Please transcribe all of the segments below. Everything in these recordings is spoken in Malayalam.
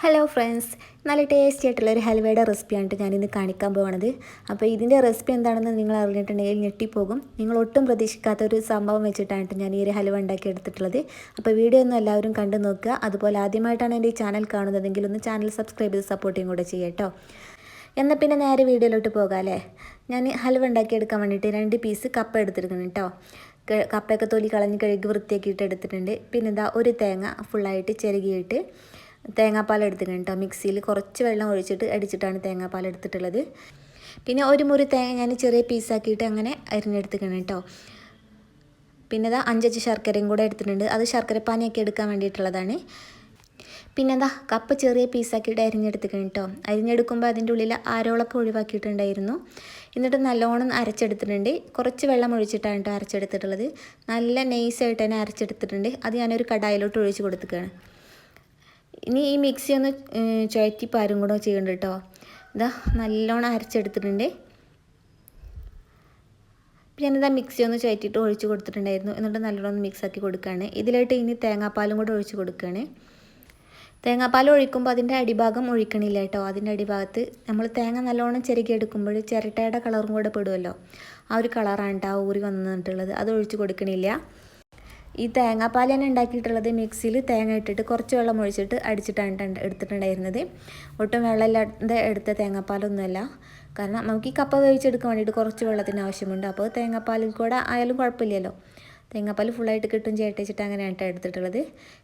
ഹലോ ഫ്രണ്ട്സ്, നല്ല ടേസ്റ്റി ആയിട്ടുള്ളൊരു ഹൽവയുടെ റെസിപ്പിയാണ് ഞാനിന്ന് കാണിക്കാൻ പോകുന്നത്. അപ്പോൾ ഇതിൻ്റെ റെസിപ്പി എന്താണെന്ന് നിങ്ങൾ അറിഞ്ഞിട്ടുണ്ടെങ്കിൽ ഞെട്ടിപ്പോകും. നിങ്ങൾ ഒട്ടും പ്രതീക്ഷിക്കാത്ത ഒരു സംഭവം വെച്ചിട്ടാണ് ഞാൻ ഈ ഒരു ഹൽവ ഉണ്ടാക്കി എടുത്തിട്ടുള്ളത്. അപ്പോൾ വീഡിയോ ഒന്ന് എല്ലാവരും കണ്ടു നോക്കുക. അതുപോലെ ആദ്യമായിട്ടാണ് എൻ്റെ ഈ ചാനൽ കാണുന്നതെങ്കിൽ ഒന്ന് ചാനൽ സബ്സ്ക്രൈബ് ചെയ്ത് സപ്പോർട്ടും കൂടെ ചെയ്യാം കേട്ടോ. എന്നാൽ പിന്നെ നേരെ വീഡിയോയിലോട്ട് പോകാം അല്ലേ. ഞാൻ ഹൽവ ഉണ്ടാക്കിയെടുക്കാൻ വേണ്ടിയിട്ട് 2 പീസ് കപ്പ എടുത്തിരിക്കണം കേട്ടോ. കപ്പയൊക്കെ തൊലി കളഞ്ഞ് കഴുകി വൃത്തിയാക്കിയിട്ട് എടുത്തിട്ടുണ്ട്. പിന്നെ ഇതാ ഒരു തേങ്ങ ഫുള്ളായിട്ട് ചിരകിയിട്ട് തേങ്ങാപ്പാൽ എടുത്തിട്ടുണ്ട് കേട്ടോ. മിക്സിയിൽ കുറച്ച് വെള്ളം ഒഴിച്ചിട്ട് അടിച്ചിട്ടാണ് തേങ്ങാപ്പാൽ എടുത്തിട്ടുള്ളത്. പിന്നെ ഒരു മുറി തേങ്ങ ഞാൻ ചെറിയ പീസാക്കിയിട്ട് അങ്ങനെ അരിഞ്ഞെടുത്തിക്കണം കേട്ടോ. പിന്നെ ഇതാ 5 ശർക്കരയും കൂടെ എടുത്തിട്ടുണ്ട്. അത് ശർക്കര പാനിയൊക്കെ എടുക്കാൻ വേണ്ടിയിട്ടുള്ളതാണ്. പിന്നെ എന്താ കപ്പ് ചെറിയ പീസാക്കിയിട്ട് അരിഞ്ഞെടുത്തിക്കണം കേട്ടോ. അരിഞ്ഞെടുക്കുമ്പോൾ അതിൻ്റെ ഉള്ളിൽ ആരോളൊക്കെ ഒഴിവാക്കിയിട്ടുണ്ടായിരുന്നു. എന്നിട്ട് നല്ലോണം അരച്ചെടുത്തിട്ടുണ്ട്. കുറച്ച് വെള്ളം ഒഴിച്ചിട്ടാണ് കേട്ടോ അരച്ചെടുത്തിട്ടുള്ളത്. നല്ല നൈസായിട്ട് തന്നെ അരച്ചെടുത്തിട്ടുണ്ട്. അത് ഞാനൊരു കടായിലോട്ട് ഒഴിച്ച് കൊടുക്കുകയാണ്. ഇനി ഈ മിക്സി ഒന്ന് ചുഴറ്റി പാരും കൂടെ ചെയ്യുന്നുണ്ട് കേട്ടോ. ഇതാ നല്ലോണം അരച്ചെടുത്തിട്ടുണ്ട്. ഞാനിതാ മിക്സി ഒന്ന് ചുഴറ്റിയിട്ട് ഒഴിച്ച് കൊടുത്തിട്ടുണ്ടായിരുന്നു. എന്നിട്ട് നല്ലോണം മിക്സാക്കി കൊടുക്കുകയാണ്. ഇതിലായിട്ട് ഇനി തേങ്ങാപ്പാലും കൂടെ ഒഴിച്ച് കൊടുക്കുകയാണ്. തേങ്ങാപ്പാൽ ഒഴിക്കുമ്പോൾ അതിൻ്റെ അടിഭാഗം ഒഴിക്കണില്ല കേട്ടോ. അതിൻ്റെ അടിഭാഗത്ത് നമ്മൾ തേങ്ങ നല്ലോണം ചിരകി എടുക്കുമ്പോൾ ചിരട്ടയുടെ കളറും കൂടെ പെടുമല്ലോ, ആ ഒരു കളറാണ് കേട്ടോ ഊറി വന്നിട്ടുള്ളത്. അത് ഒഴിച്ച് കൊടുക്കണില്ല. ഈ തേങ്ങാപ്പാൽ തന്നെ ഉണ്ടാക്കിയിട്ടുള്ളത് മിക്സിയിൽ തേങ്ങ ഇട്ടിട്ട് കുറച്ച് വെള്ളം ഒഴിച്ചിട്ട് അടിച്ചിട്ടാണ് എടുത്തിട്ടുണ്ടായിരുന്നത്. ഒട്ടും വെള്ളമില്ലാതെ എടുത്ത തേങ്ങാപ്പാലൊന്നുമല്ല. കാരണം നമുക്ക് ഈ കപ്പ വേവിച്ചെടുക്കാൻ വേണ്ടിയിട്ട് കുറച്ച് വെള്ളത്തിന് ആവശ്യമുണ്ട്. അപ്പോൾ തേങ്ങാപ്പാലിൽ കൂടെ ആയാലും കുഴപ്പമില്ലല്ലോ. തേങ്ങാപ്പാൽ ഫുള്ളായിട്ട് കിട്ടും ചേട്ടച്ചിട്ട് അങ്ങനെയാണ് എടുത്തിട്ടുള്ളത്.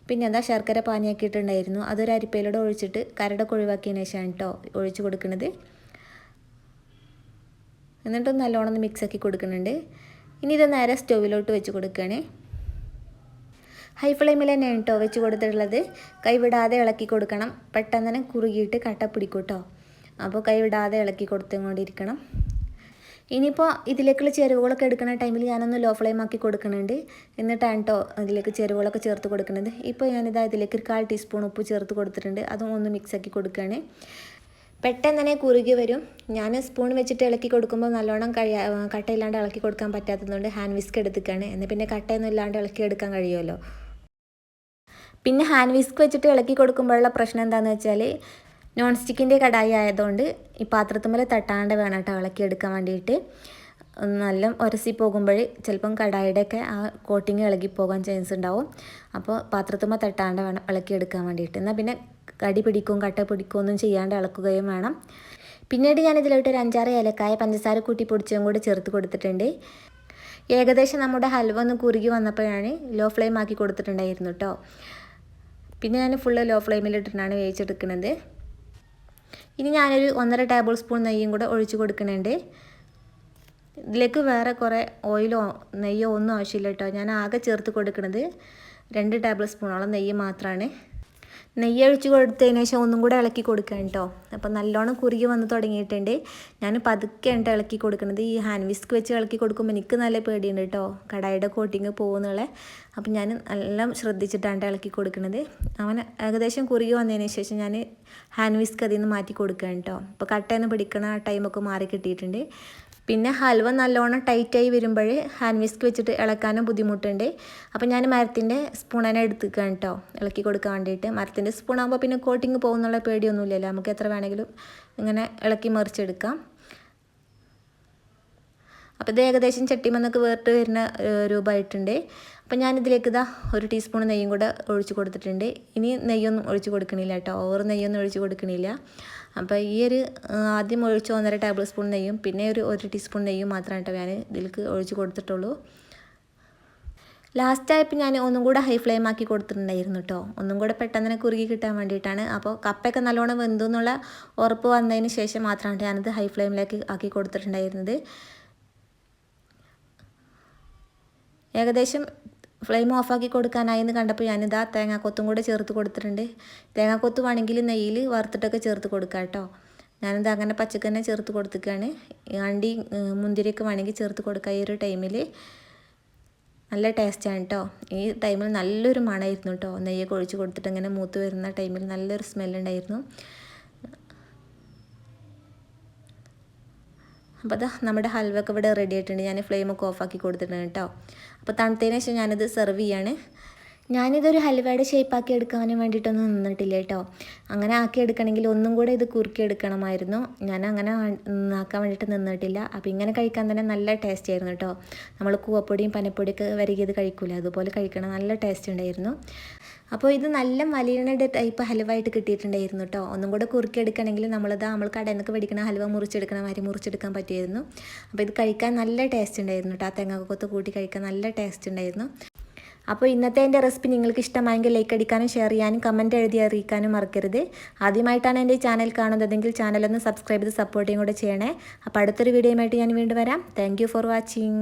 പിന്നെ എന്താ ശർക്കര പാനിയാക്കിയിട്ടുണ്ടായിരുന്നു. അതൊരു അരിപ്പയിലൂടെ ഒഴിച്ചിട്ട് കരടൊക്കെ ഒഴിവാക്കിയതിന് ശേഷമാണ് കേട്ടോ ഒഴിച്ച് കൊടുക്കുന്നത്. എന്നിട്ടൊന്ന് നല്ലോണം മിക്സാക്കി കൊടുക്കുന്നുണ്ട്. ഇനി ഇത് നേരെ സ്റ്റൗവിലോട്ട് വെച്ച് കൊടുക്കുകയാണ്. ഹൈ ഫ്ലെയിമിൽ തന്നെയാണ് കേട്ടോ വെച്ച് കൊടുത്തിട്ടുള്ളത്. കൈവിടാതെ ഇളക്കി കൊടുക്കണം. പെട്ടെന്ന് തന്നെ കുറുകിയിട്ട് കട്ട പിടിക്കും കേട്ടോ. അപ്പോൾ കൈവിടാതെ ഇളക്കി കൊടുത്തുകൊണ്ടിരിക്കണം. ഇനിയിപ്പോൾ ഇതിലേക്കുള്ള ചേരുവകളൊക്കെ എടുക്കുന്ന ടൈമിൽ ഞാനൊന്ന് ലോ ഫ്ലെയിം ആക്കി കൊടുക്കുന്നുണ്ട്. എന്നിട്ടാണ് കേട്ടോ ഇതിലേക്ക് ചേരുവകളൊക്കെ ചേർത്ത് കൊടുക്കുന്നത്. ഇപ്പോൾ ഞാനിതാ ഇതിലേക്ക് 1/4 ടീസ്പൂൺ ഉപ്പ് ചേർത്ത് കൊടുത്തിട്ടുണ്ട്. അതും ഒന്ന് മിക്സാക്കി കൊടുക്കുകയാണ്. പെട്ടെന്ന് തന്നെ കുറുകി വരും. ഞാൻ സ്പൂൺ വെച്ചിട്ട് ഇളക്കി കൊടുക്കുമ്പോൾ നല്ലോണം കട്ടയില്ലാണ്ട് ഇളക്കി കൊടുക്കാൻ പറ്റാത്തതുകൊണ്ട് ഹാൻഡ് വിസ്ക് എടുത്തിക്കാണ്. എന്നാൽ പിന്നെ കട്ടയൊന്നും ഇല്ലാണ്ട് ഇളക്കി എടുക്കാൻ കഴിയുമല്ലോ. പിന്നെ ഹാൻഡ് വിസ്ക് വെച്ചിട്ട് ഇളക്കി കൊടുക്കുമ്പോഴുള്ള പ്രശ്നം എന്താണെന്ന് വെച്ചാൽ നോൺ സ്റ്റിക്കിൻ്റെ കടായി ആയതുകൊണ്ട് ഈ പാത്രത്തുമ്മൽ തട്ടാണ്ട് വേണം കേട്ടോ ഇളക്കി എടുക്കാൻ വേണ്ടിയിട്ട്. നല്ല ഉരസി പോകുമ്പോൾ ചിലപ്പം കടായിയുടെയൊക്കെ ആ കോട്ടിങ് ഇളകി പോകാൻ ചാൻസ് ഉണ്ടാവും. അപ്പോൾ പാത്രത്തുമ്മ തട്ടാണ്ട് വേണം ഇളക്കി എടുക്കാൻ വേണ്ടിയിട്ട്. എന്നാൽ പിന്നെ കടി പിടിക്കും കട്ട പിടിക്കും ഒന്നും ചെയ്യാണ്ട് ഇളക്കുകയും വേണം. പിന്നീട് ഞാനിതിലോട്ട് ഒരു 5-6 ഏലക്കായ പഞ്ചസാര കൂട്ടി പൊടിച്ചതും കൂടി ചേർത്ത് കൊടുത്തിട്ടുണ്ട്. ഏകദേശം നമ്മുടെ ഹൽവ ഒന്ന് കുറുകി വന്നപ്പോഴാണ് ലോ ഫ്ലെയിം ആക്കി കൊടുത്തിട്ടുണ്ടായിരുന്നു കേട്ടോ. പിന്നെ ഞാൻ ഫുള്ള് ലോ ഫ്ലെയിമിലിട്ടിട്ടാണ് വേവിച്ചെടുക്കുന്നത്. ഇനി ഞാനൊരു 1.5 ടേബിൾ സ്പൂൺ നെയ്യും കൂടെ ഒഴിച്ച് കൊടുക്കുന്നുണ്ട്. ഇതിലേക്ക് വേറെ കുറേ ഓയിലോ നെയ്യോ ഒന്നും ആവശ്യമില്ല കേട്ടോ. ഞാൻ ആകെ ചേർത്ത് കൊടുക്കുന്നത് 2 ടേബിൾ സ്പൂണോളം നെയ്യ് മാത്രമാണ്. നെയ്യ് ഒഴിച്ച് കൊടുത്തതിന് ശേഷം ഒന്നും കൂടെ ഇളക്കി കൊടുക്കാം കേട്ടോ. അപ്പോൾ നല്ലോണം കുറുകി വന്ന് തുടങ്ങിയിട്ടുണ്ട്. ഞാൻ പതുക്കെയാണ് ഇളക്കി കൊടുക്കുന്നത്. ഈ ഹാൻഡ് വിസ്ക് വെച്ച് ഇളക്കി കൊടുക്കുമ്പോൾ എനിക്ക് നല്ല പേടിയുണ്ട് കേട്ടോ, കടായിയുടെ കോട്ടിങ് പോകുന്നുള്ള. അപ്പോൾ ഞാൻ എല്ലാം ശ്രദ്ധിച്ചിട്ടാണ് ഇളക്കി കൊടുക്കുന്നത്. അവൻ ഏകദേശം കുറുകി വന്നതിന് ശേഷം ഞാൻ ഹാൻഡ് വിസ്ക് അതിൽ നിന്ന് മാറ്റി കൊടുക്കുകയാണ് കേട്ടോ. അപ്പോൾ കട്ടയെന്ന് പിടിക്കണ ടൈമൊക്കെ മാറി കിട്ടിയിട്ടുണ്ട്. പിന്നെ ഹൽവ നല്ലോണം ടൈറ്റായി വരുമ്പോൾ ഹാൻഡ് വിസ്ക് വെച്ചിട്ട് ഇളക്കാനും ബുദ്ധിമുട്ടുണ്ട്. അപ്പോൾ ഞാൻ മരത്തിൻ്റെ സ്പൂൺ തന്നെ എടുത്തിരിക്കുകയാണ് കേട്ടോ ഇളക്കി കൊടുക്കാൻ വേണ്ടിയിട്ട്. മരത്തിൻ്റെ സ്പൂൺ ആകുമ്പോൾ പിന്നെ കോട്ടിങ് പോകുന്നുള്ള പേടിയൊന്നുമില്ലല്ലോ. നമുക്ക് എത്ര വേണമെങ്കിലും ഇങ്ങനെ ഇളക്കി മറിച്ചെടുക്കാം. അപ്പോൾ ഇത് ഏകദേശം ചട്ടിമന്നൊക്കെ വേറിട്ട് വരുന്ന രൂപമായിട്ടുണ്ട്. അപ്പോൾ ഞാനിതിലേക്ക് ഇതാ 1 ടീസ്പൂൺ നെയ്യും കൂടെ ഒഴിച്ച് കൊടുത്തിട്ടുണ്ട്. ഇനി നെയ്യൊന്നും ഒഴിച്ച് കൊടുക്കണില്ല കേട്ടോ, ഓവർ നെയ്യൊന്നും ഒഴിച്ച് കൊടുക്കണില്ല. അപ്പോൾ ഈ ഒരു ആദ്യം ഒഴിച്ച് 1.5 ടേബിൾ സ്പൂൺ നെയ്യും പിന്നെ ഒരു 1 ടീസ്പൂൺ നെയ്യും മാത്രമാണ് കേട്ടോ ഞാൻ ഇതിലേക്ക് ഒഴിച്ച് കൊടുത്തിട്ടുള്ളൂ. ലാസ്റ്റായപ്പോൾ ഞാൻ ഒന്നും കൂടെ ഹൈ ഫ്ലെയിം ആക്കി കൊടുത്തിട്ടുണ്ടായിരുന്നു കേട്ടോ. ഒന്നും കൂടെ പെട്ടെന്ന് തന്നെ കുറുകി കിട്ടാൻ വേണ്ടിയിട്ടാണ്. അപ്പോൾ കപ്പയൊക്കെ നല്ലോണം വെന്തു എന്നുള്ള ഉറപ്പ് വന്നതിന് ശേഷം മാത്രമാണ് ഞാനത് ഹൈ ഫ്ലെയിമിലേക്ക് ആക്കി കൊടുത്തിട്ടുണ്ടായിരുന്നത്. ഏകദേശം ഫ്ലെയിം ഓഫാക്കി കൊടുക്കാനായി എന്ന് കണ്ടപ്പോൾ ഞാനിതാ തേങ്ങാക്കൊത്തും കൂടെ ചേർത്ത് കൊടുത്തിട്ടുണ്ട്. തേങ്ങാക്കൊത്ത് വേണമെങ്കിൽ നെയ്യിൽ വറുത്തിട്ടൊക്കെ ചേർത്ത് കൊടുക്കാം കേട്ടോ. ഞാനിത് അങ്ങനെ പച്ചക്ക് തന്നെ ചേർത്ത് കൊടുത്തിക്കാണ്. അണ്ടി മുന്തിരിയൊക്കെ വേണമെങ്കിൽ ചേർത്ത് കൊടുക്കുക. ഈ ഒരു ടൈമിൽ നല്ല ടേസ്റ്റാണ് കേട്ടോ. ഈ ടൈമിൽ നല്ലൊരു മണമായിരുന്നു കേട്ടോ. നെയ്യൊക്കെ ഒഴിച്ച് കൊടുത്തിട്ട് ഇങ്ങനെ മൂത്ത് വരുന്ന ടൈമിൽ നല്ലൊരു സ്മെല്ലുണ്ടായിരുന്നു. അപ്പോൾ അതാ നമ്മുടെ ഹൽവയൊക്കെ ഇവിടെ റെഡി ആയിട്ടുണ്ട്. ഞാൻ ഫ്ലെയിമൊക്കെ ഓഫാക്കി കൊടുത്തിട്ടുണ്ട് കേട്ടോ. അപ്പോൾ തണുത്തതിന് ശേഷം ഞാനിത് സെർവ് ചെയ്യാണ്. ഞാനിതൊരു ഹൽവയുടെ ഷേപ്പാക്കി എടുക്കാനും വേണ്ടിയിട്ടൊന്നും നിന്നിട്ടില്ല കേട്ടോ. അങ്ങനെ ആക്കി എടുക്കണമെങ്കിൽ ഒന്നും കൂടെ ഇത് കുറുക്കി എടുക്കണമായിരുന്നു. ഞാൻ അങ്ങനെ ആക്കാൻ വേണ്ടിയിട്ട് നിന്നിട്ടില്ല. അപ്പോൾ ഇങ്ങനെ കഴിക്കാൻ തന്നെ നല്ല ടേസ്റ്റ് ആയിരുന്നു കേട്ടോ. നമ്മൾ കൂവപ്പൊടിയും പനപ്പൊടിയൊക്കെ വരികിയത് കഴിക്കൂല, അതുപോലെ കഴിക്കണം, നല്ല ടേസ്റ്റ് ഉണ്ടായിരുന്നു. അപ്പോൾ ഇത് നല്ല വലിയ ടൈപ്പ് ഹൽവായിട്ട് കിട്ടിയിട്ടുണ്ടായിരുന്നു കേട്ടോ. ഒന്നും കൂടെ കുറുക്കി എടുക്കണമെങ്കിൽ നമ്മൾ കടയിൽ നിന്നൊക്കെ മേടിക്കണ ഹൽവ മുറിച്ചെടുക്കണ മാതിരി മുറിച്ചെടുക്കാൻ പറ്റുമായിരുന്നു. അപ്പോൾ ഇത് കഴിക്കാൻ നല്ല ടേസ്റ്റ് ഉണ്ടായിരുന്നു കേട്ടോ. ആ തേങ്ങാക്കൊത്ത് കൂട്ടി കഴിക്കാൻ നല്ല ടേസ്റ്റ് ഉണ്ടായിരുന്നു. അപ്പോൾ ഇന്നത്തെ എൻ്റെ റെസിപ്പി നിങ്ങൾക്ക് ഇഷ്ടമായെങ്കിൽ ലൈക്ക് അടിക്കാനും ഷെയർ ചെയ്യാനും കമൻറ്റ് എഴുതി അറിയിക്കാനും മറക്കരുത്. ആദ്യമായിട്ടാണ് എൻ്റെ ചാനൽ കാണുന്നതെങ്കിൽ ചാനലൊന്ന് സബ്സ്ക്രൈബ് ചെയ്ത് സപ്പോർട്ടും കൂടെ ചെയ്യണേ. അപ്പോൾ അടുത്തൊരു വീഡിയോയുമായിട്ട് ഞാൻ വീണ്ടും വരാം. Thank you for watching.